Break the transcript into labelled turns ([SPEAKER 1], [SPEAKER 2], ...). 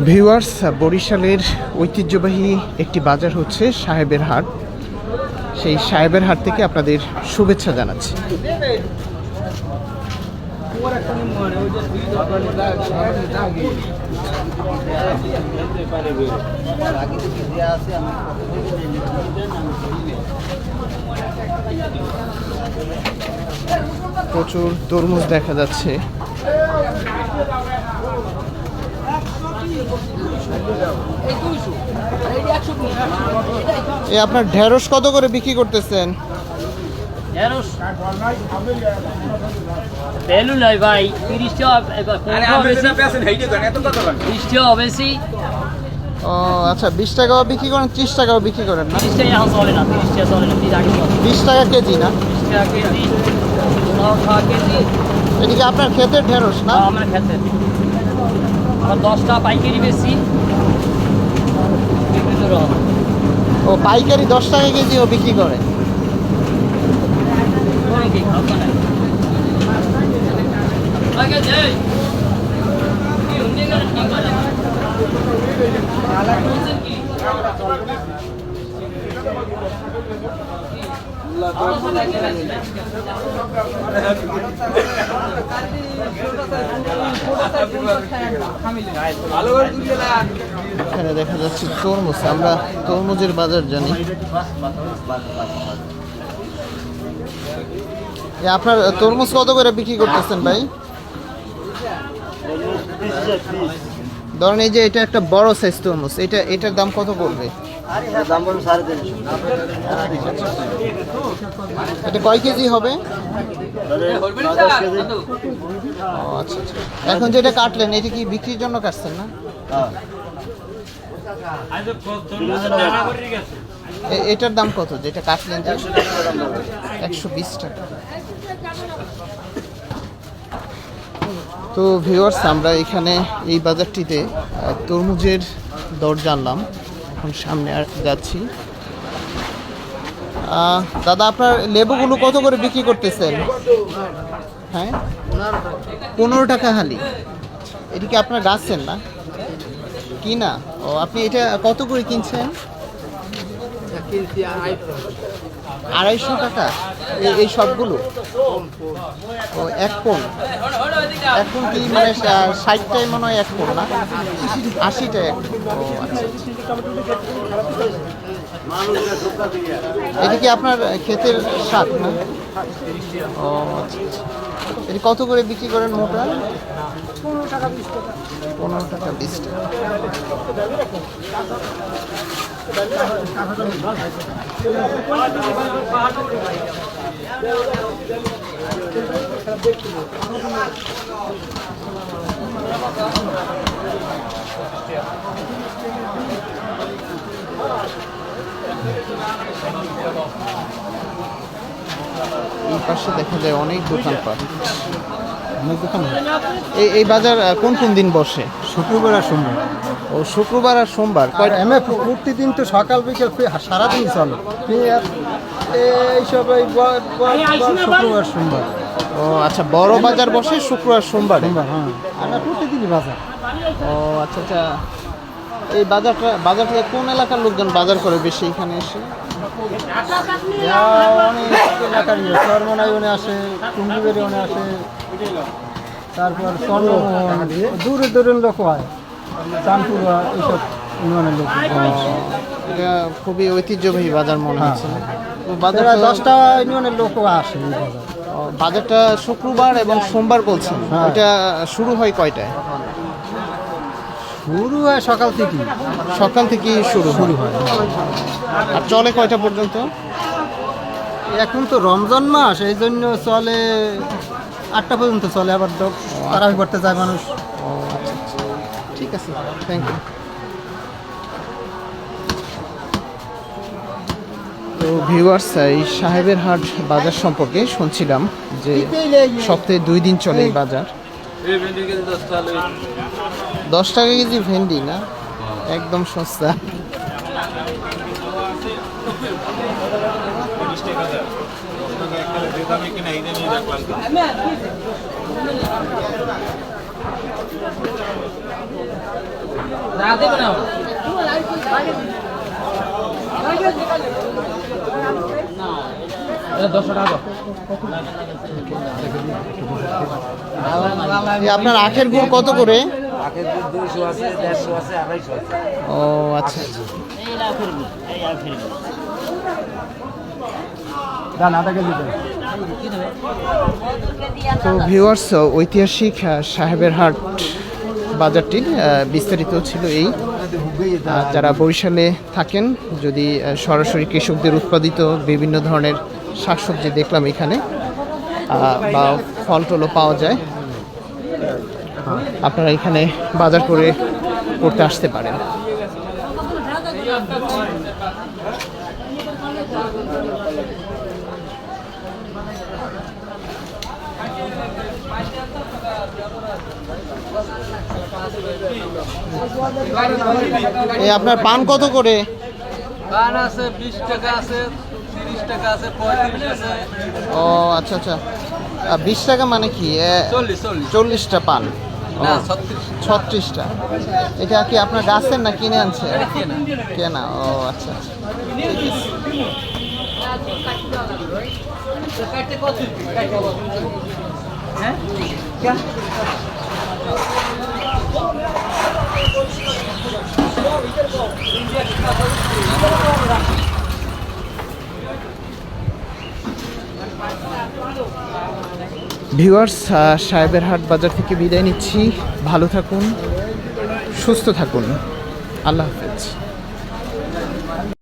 [SPEAKER 1] Viewers, বরিশালের ঐতিহ্যবাহী একটি বাজার হচ্ছে সাহেবের হাট। সেই সাহেবের হাট থেকে আপনাদের শুভেচ্ছা জানাচ্ছি। প্রচুর তরমুজ দেখা যাচ্ছে। আপনার ঢেঁড়স কত করে বিক্রি করতেছেন?
[SPEAKER 2] ঢেঁড়স ভ্যালু নাই ভাই, 30 টাকা বেশি।
[SPEAKER 1] ও আচ্ছা, 20 টাকাও বিক্রি করেন, 30 টাকাও বিক্রি করেন না?
[SPEAKER 2] 30 টাকা এখন চলে না, 30 টাকা চলে না,
[SPEAKER 1] 20 টাকা কেজি না?
[SPEAKER 2] 20 টাকা কেজি, 9 টাকা কেজি।
[SPEAKER 1] এদিকে আপনার ক্ষেতের ঢেঁড়স না?
[SPEAKER 2] আমার খেতে আমার 10 টাকা পাইকারি বেশি।
[SPEAKER 1] ও পাইকারি 10 টাকা কেজিও বিক্রি করে? এখানে দেখা যাচ্ছে তরমুজ। আমরা তরমুজের বাজার জানি। আপনার তরমুজ কত করে বিক্রি করতেছেন ভাই? ধরেন এই যে এটা একটা বড় সাইজ তরমুজ, এটার দাম কত পড়বে? এটা কয় কেজি হবে? ও আচ্ছা আচ্ছা। এখন যেটা কাটলেন এটা কি বিক্রির জন্য কাটছেন না? এটার দাম কত যেটা কাটলেন? 120 টাকা। তো ভিউয়ার্স, আমরা এখানে এই বাজারটিতে তরমুজের দর জানলাম। এখন সামনে আর যাচ্ছি। দাদা, আপনার লেবুগুলো কত করে বিক্রি করতেছেন? হ্যাঁ, 15 টাকা হালি। এটা কি আপনার গাছের না কি না? ও, আপনি এটা কত করে কিনছেন? 250 টাকা এই সবগুলো? ও, এক পোন। এখন কি মানে 60টাই মনে হয় এক পোন না? 80টা এক। ও আচ্ছা। এটা কি আপনার ক্ষেতের শাক না? ও আচ্ছা। এটা কত করে বিক্রি করেন মোটা? 15 টাকা 20 টাকা। এই পাশে দেখা যায় অনেক দোকানপাট। এই বাজার কোন কোন দিন বসে?
[SPEAKER 3] শুক্রবার আর সোমবার।
[SPEAKER 1] ও, শুক্রবার আর সোমবার।
[SPEAKER 3] প্রতিদিন তো সকাল বিকেল সারাদিন চলে এইসব শুক্রবার সোমবার।
[SPEAKER 1] ও আচ্ছা, বড় বাজার বসে শুক্রবার সোমবার?
[SPEAKER 3] হ্যাঁ, আমরা প্রতিদিনই বাজার।
[SPEAKER 1] ও আচ্ছা আচ্ছা। এই বাজারটা কোন এলাকার লোকজন বাজার করে বেশি এখানে এসে?
[SPEAKER 3] অনেক এলাকার চরমনাই অনেক আসে, কুঞ্জিবেরি অনেক আসে, তারপর চন্দ্রমোহন, দূরের দূরের লোক হয়, চাঁদপুরা, এইসব ইউনিয়নের লোক।
[SPEAKER 1] এটা খুবই ঐতিহ্যবাহী বাজার মনে হচ্ছে।
[SPEAKER 3] বাজার 10টা ইউনিয়নের লোকও আসে এই বাজার।
[SPEAKER 1] বাজারটা শুক্রবার এবং সোমবার বলছেন। এটা শুরু হয় কয়টায়?
[SPEAKER 3] শুরু হয় সকাল থেকেই
[SPEAKER 1] শুরু হয়। আর চলে কয়টা পর্যন্ত?
[SPEAKER 3] এখন তো রমজান মাস, এই জন্য চলে 8টা পর্যন্ত চলে। আবার তারাবি পড়তে যায় মানুষ।
[SPEAKER 1] ও আচ্ছা আচ্ছা, ঠিক আছে, থ্যাংক ইউ। তো ভিউয়ার্স, এই সাহেবের হাট বাজার সম্পর্কে শুনছিলাম যে সপ্তাহে 2 দিন চলে এই বাজার। 10 টাকা কেজি ভেন্ডি না? একদম সস্তা। এই আপনার আখের গুড় কত করে?
[SPEAKER 4] আখের দুধ 200 আছে, 150 আছে, 250 আছে।
[SPEAKER 1] ও আচ্ছা আচ্ছা।
[SPEAKER 3] ডান আধা কেজি দেন।
[SPEAKER 1] তো ভিউয়ার্স, ঐতিহাসিক সাহেবের হাট বাজারটির বিস্তারিত ছিল এই। যারা বরিশালে থাকেন, যদি সরাসরি কৃষকদের উৎপাদিত বিভিন্ন ধরনের শাকসবজি দেখলাম এখানে বা ফল টলও পাওয়া যায়, আপনারা এখানে বাজার করতে আসতে পারেন। এই আপনার পান কত করে?
[SPEAKER 2] পান আছে 20 টাকা আছে, 30 টাকা আছে, 35 আছে,
[SPEAKER 1] ও আচ্ছা আচ্ছা। 20 টাকা মানে কি?
[SPEAKER 2] 40
[SPEAKER 1] 40টা পান? ও,
[SPEAKER 2] না 36
[SPEAKER 1] 36টা। এটা কি আপনার গাছের না কিনে আনছে?
[SPEAKER 2] কেনা।
[SPEAKER 1] কেনা। ও আচ্ছা আচ্ছা, ঠিক আছে।
[SPEAKER 2] কাটতে কত? হ্যাঁ
[SPEAKER 1] ভিউয়ার্স, সাহেবের হাট বাজার থেকে বিদায় নিচ্ছি। ভালো থাকুন, সুস্থ থাকুন, আল্লাহ হাফেজ।